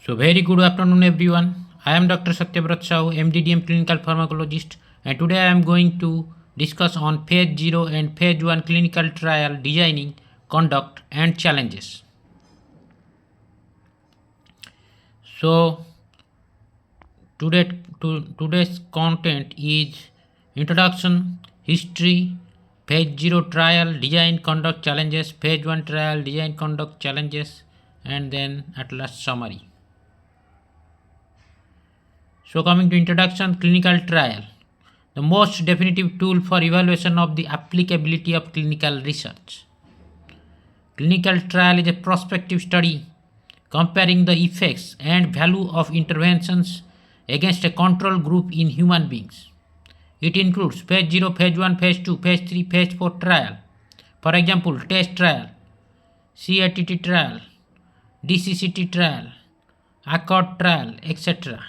So very good afternoon everyone. I am Dr. Satyabrata, MDDM clinical pharmacologist, and today I am going to discuss on phase 0 and phase 1 clinical trial designing, conduct and challenges. So today's content is introduction, history, phase 0 trial design conduct challenges, phase 1 trial design conduct challenges, and then at last summary. So coming to introduction, clinical trial, the most definitive tool for evaluation of the applicability of clinical research. Clinical trial is a prospective study comparing the effects and value of interventions against a control group in human beings. It includes phase 0, phase 1, phase 2, phase 3, phase 4 trial. For example, test trial, CATT trial, DCCT trial, ACCORD trial, etc.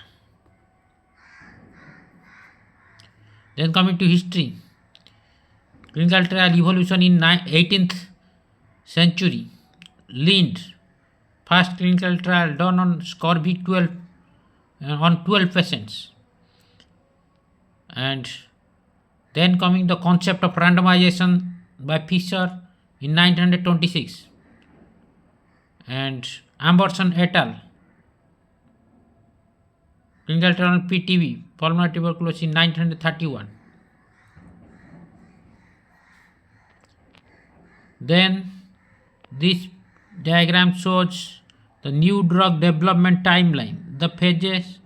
Then coming to history, clinical trial evolution in 18th century. Lind, first clinical trial done on scurvy 12 on 12 patients. And then coming the concept of randomization by Fisher in 1926, and Amberson et al. Clinical trial on PTB, pulmonary tuberculosis in 1931. Then this diagram shows the new drug development timeline. The phase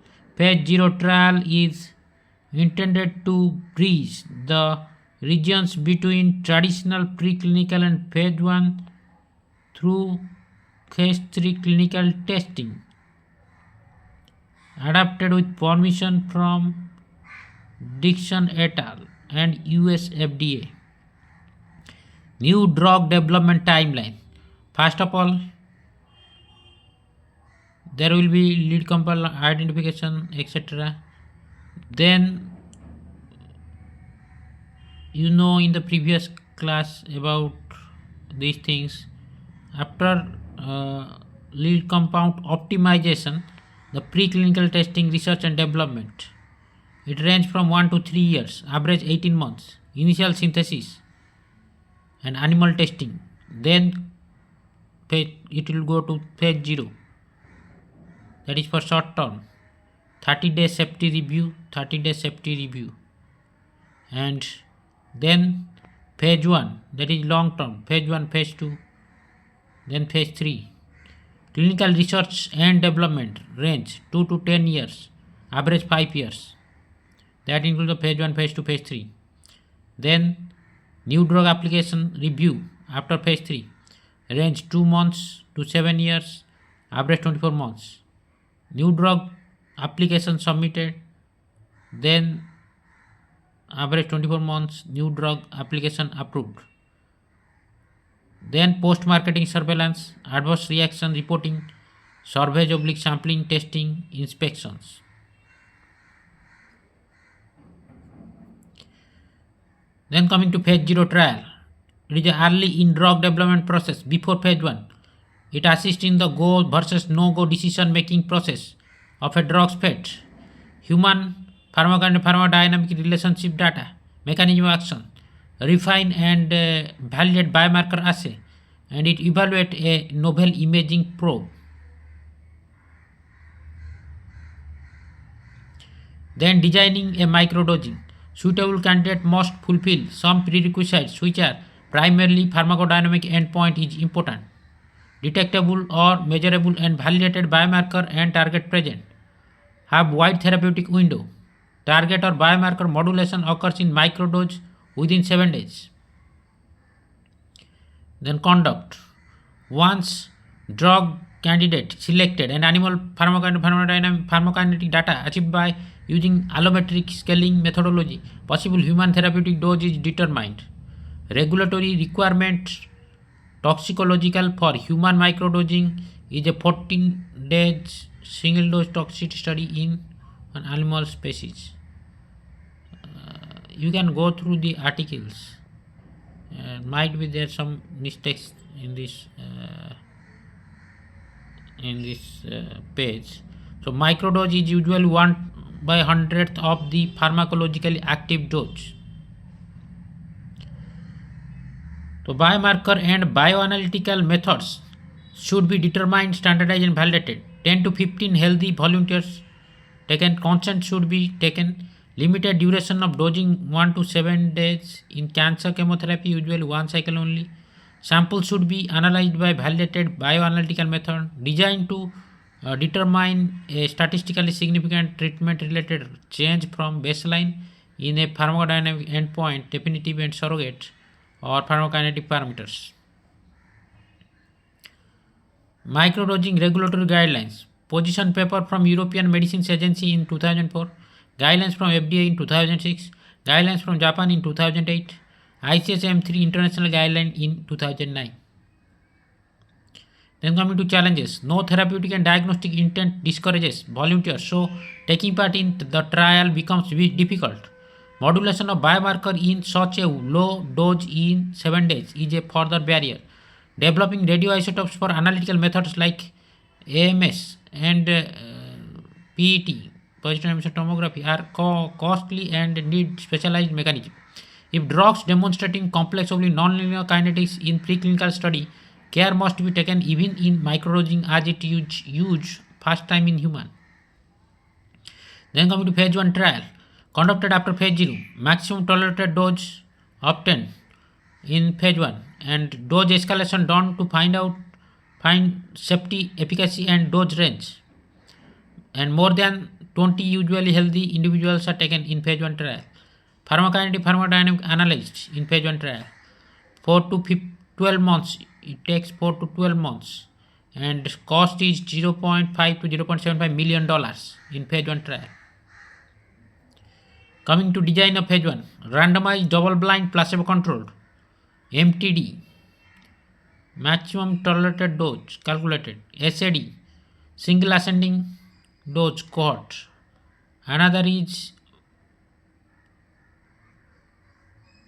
0 trial is intended to bridge the regions between traditional preclinical and phase 1 through phase 3 clinical testing, adapted with permission from Dixon et al. And US FDA. New drug development timeline. First of all, there will be lead compound identification, etc. Then in the previous class about these things. After lead compound optimization, the preclinical testing, research and development, it ranges from 1 to 3 years, average 18 months. Initial synthesis and animal testing, then it will go to phase 0, that is for short term, 30-day safety review, and then phase 1, that is long term, phase 1, phase 2, then phase 3. Clinical research and development range 2 to 10 years, average 5 years, that includes the phase 1, phase 2, phase 3. Then new drug application review after phase 3, range 2 months to 7 years, average 24 months. New drug application submitted, then average 24 months, new drug application approved. Then post-marketing surveillance, adverse reaction reporting, surveys / sampling, testing, inspections. Then coming to phase 0 trial, it is early in drug development process before phase 1. It assists in the go versus no-go decision making process of a drug's fate, human pharmacodynamic relationship data, mechanism of action, refine and validate biomarker assay, and it evaluate a novel imaging probe. Then designing a microdosing. Suitable candidate must fulfill some prerequisites which are primarily pharmacodynamic endpoint is important, detectable or measurable and validated biomarker and target present, have wide therapeutic window, target or biomarker modulation occurs in microdose within 7 days. Then conduct. Once drug candidate selected and animal pharmacokinetic data achieved by using allometric scaling methodology, possible human therapeutic dose is determined. Regulatory requirement, toxicological for human microdosing is a 14 days single dose toxicity study in an animal species. You can go through the articles. Might be there some mistakes in this in this page. So microdose is usually 1/100th of the pharmacologically active dose. So biomarker and bioanalytical methods should be determined, standardized and validated. 10 to 15 healthy volunteers taken. Consent should be taken. Limited duration of dosing 1 to 7 days. In cancer chemotherapy usually one cycle only. Samples should be analyzed by validated bioanalytical method designed to determine a statistically significant treatment related change from baseline in a pharmacodynamic endpoint, definitive and surrogate, or pharmacokinetic parameters. Microdosing regulatory guidelines. Position paper from European Medicines Agency in 2004. Guidelines from FDA in 2006. Guidelines from Japan in 2008. ICSM-3 International Guideline in 2009. Then coming to challenges. No therapeutic and diagnostic intent discourages volunteers, so taking part in the trial becomes difficult. Modulation of biomarker in such a low dose in 7 days is a further barrier. Developing radioisotopes for analytical methods like AMS and PET, positive emission tomography, are costly and need specialized mechanism. If drugs demonstrating complexly nonlinear kinetics in preclinical study, care must be taken even in microdosing as it used first time in human. Then coming to phase 1 trial, conducted after phase 0, maximum tolerated dose obtained in phase 1, and dose escalation done to find safety, efficacy and dose range. And more than 20 usually healthy individuals are taken in phase 1 trial. Pharmacokinetic pharmacodynamic analyzed in phase 1 trial. 4 to 12 months. It takes 4 to 12 months. And cost is $0.5 to $0.75 million in phase 1 trial. Coming to design of phase 1. Randomized double-blind placebo-controlled MTD. Maximum tolerated dose calculated. SAD. Single ascending dose cohort. Another is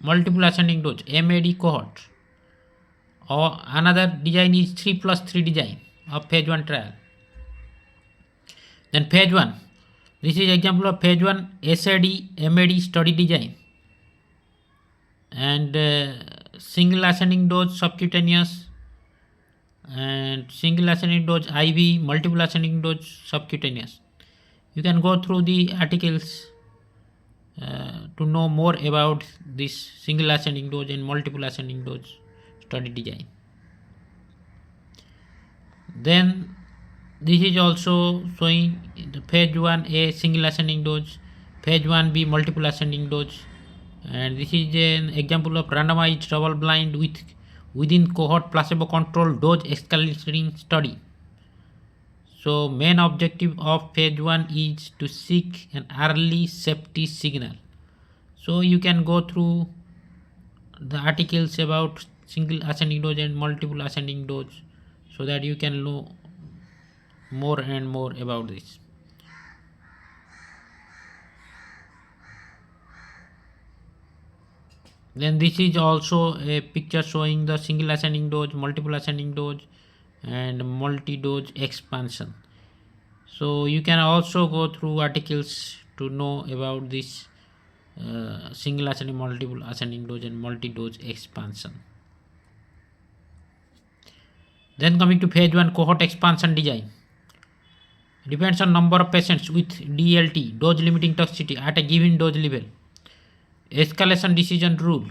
multiple ascending dose MAD cohort. Or another design is 3+3 design of phase 1 trial. Then phase 1. This is example of phase 1 SAD MAD study design. And single ascending dose subcutaneous, and single ascending dose IV, multiple ascending dose subcutaneous. You can go through the articles to know more about this single ascending dose and multiple ascending dose study design. Then this is also showing the phase 1A single ascending dose, phase 1B multiple ascending dose, and this is an example of randomized double blind within cohort placebo controlled dose escalating study. So main objective of phase 1 is to seek an early safety signal. So you can go through the articles about single ascending dose and multiple ascending dose so that you can know more and more about this. Then this is also a picture showing the single ascending dose, multiple ascending dose and multi-dose expansion. So you can also go through articles to know about this single ascending, multiple ascending dose and multi-dose expansion. Then coming to phase 1 cohort expansion design. Depends on number of patients with DLT, dose limiting toxicity, at a given dose level. Escalation decision rule.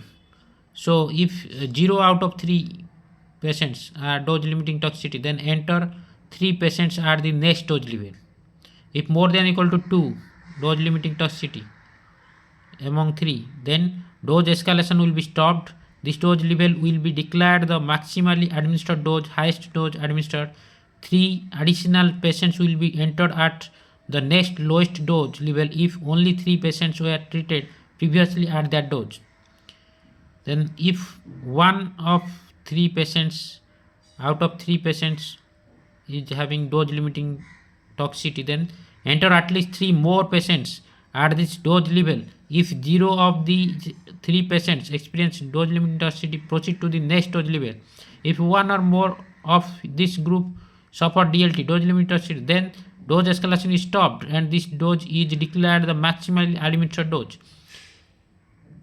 So if 0 out of 3 patients are dose limiting toxicity, then enter 3 patients at the next dose level. If more than or equal to 2 dose limiting toxicity among 3, then dose escalation will be stopped. This dose level will be declared the maximally administered dose, highest dose administered. 3 additional patients will be entered at the next lowest dose level if only 3 patients were treated previously at that dose. Then if one of 3 patients out of 3 patients is having dose limiting toxicity, then enter at least 3 more patients at this dose level. If 0 of the 3 patients experience dose limiting toxicity, proceed to the next dose level. If one or more of this group Support DLT, dose limit toxicity. Then dose escalation is stopped and this dose is declared the maximal administered dose.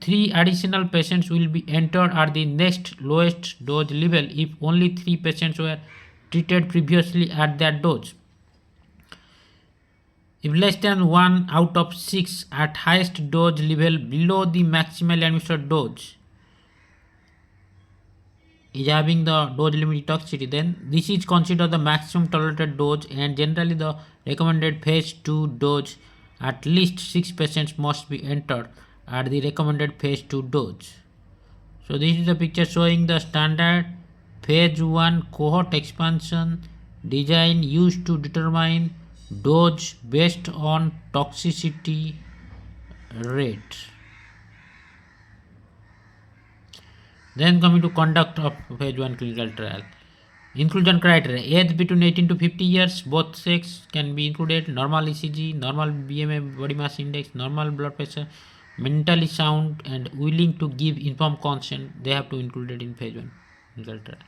3 additional patients will be entered at the next lowest dose level if only 3 patients were treated previously at that dose. If less than 1 out of 6 at highest dose level below the maximal administered dose is having the dose limiting toxicity, then this is considered the maximum tolerated dose, and generally the recommended phase 2 dose. At least 6 patients must be entered at the recommended phase 2 dose. So this is the picture showing the standard phase 1 cohort expansion design used to determine dose based on toxicity rate. Then coming to conduct of phase 1 clinical trial. Inclusion criteria: age between 18 to 50 years, both sex can be included, normal ECG, normal BMI body mass index, normal blood pressure, mentally sound and willing to give informed consent, they have to include it in phase 1 clinical trial.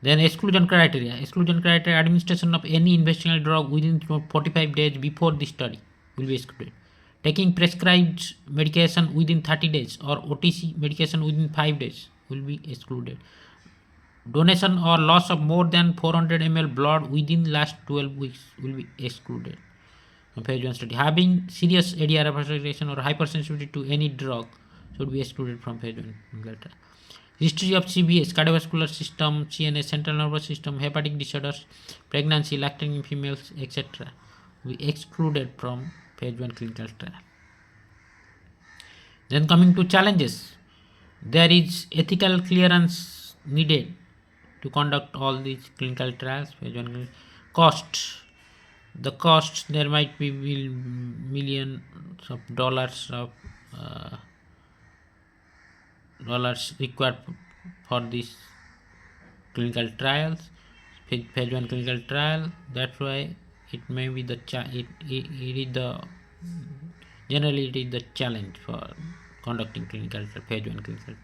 Then exclusion criteria. Exclusion criteria: administration of any investigational drug within 45 days before the study will be excluded. Taking prescribed medication within 30 days or OTC medication within 5 days will be excluded. Donation or loss of more than 400 ml blood within last 12 weeks will be excluded from phase 1 study. Having serious ADR association or hypersensitivity to any drug should be excluded from phase 1 clinical trial. History of CVS, cardiovascular system, CNS, central nervous system, hepatic disorders, pregnancy, lactating females, etc. we excluded from phase 1 clinical trial. Then coming to challenges, there is ethical clearance needed to conduct all these clinical trials. Phase 1 cost. The cost, there might be millions of dollars required for these clinical trials, phase 1 clinical trial. That's why it may be the generally it is the challenge for conducting clinical trial, phase 1 clinical trial.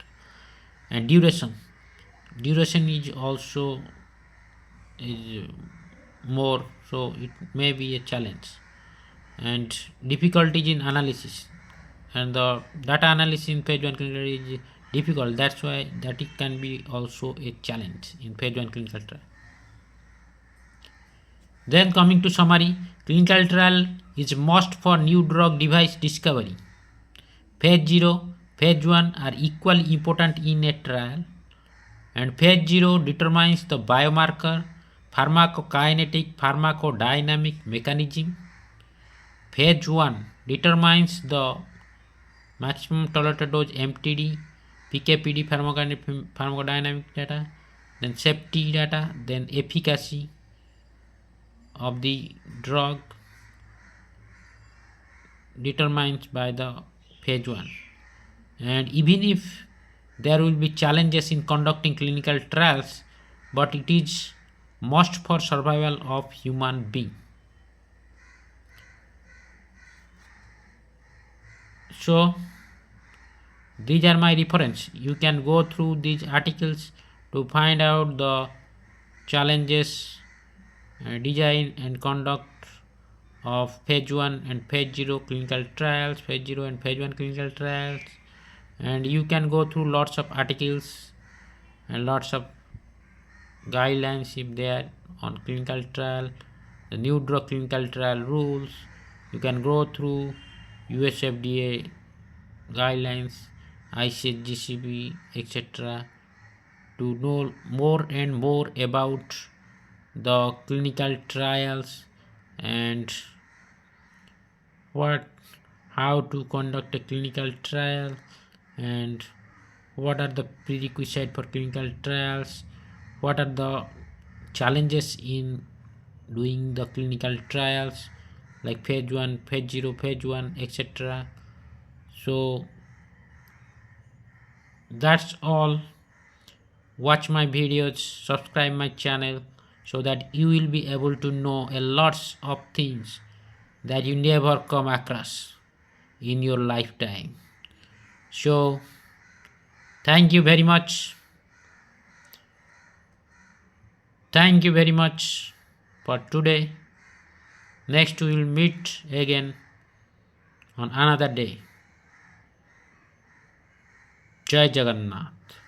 And duration is also more, so it may be a challenge. And difficulties in analysis, and the data analysis in phase 1 clinical is difficult, that's why that it can be also a challenge in phase 1 clinical trial. Then coming to summary, clinical trial is must for new drug device discovery. Phase 0, phase 1 are equally important in a trial, and phase 0 determines the biomarker, pharmacokinetic, pharmacodynamic mechanism. Phase 1 determines the maximum tolerated dose MTD, PKPD, pharmacodynamic data, then safety data, then efficacy of the drug determined by the phase 1. And even if there will be challenges in conducting clinical trials, but it is must for survival of human being. So these are my reference. You can go through these articles to find out the challenges, design and conduct of phase 1 and phase 0 clinical trials, phase 0 and phase 1 clinical trials. And you can go through lots of articles and lots of guidelines if they are on clinical trial, the new drug clinical trial rules. You can go through US FDA guidelines, ICGCB, etc. to know more and more about the clinical trials and how to conduct a clinical trial and what are the prerequisites for clinical trials, what are the challenges in doing the clinical trials like phase 1, phase 0, phase 1, etc. So that's all. Watch my videos, subscribe my channel so that you will be able to know a lots of things that you never come across in your lifetime. So thank you very much. Thank you very much for today. Next, we will meet again on another day. Jai Jagannath.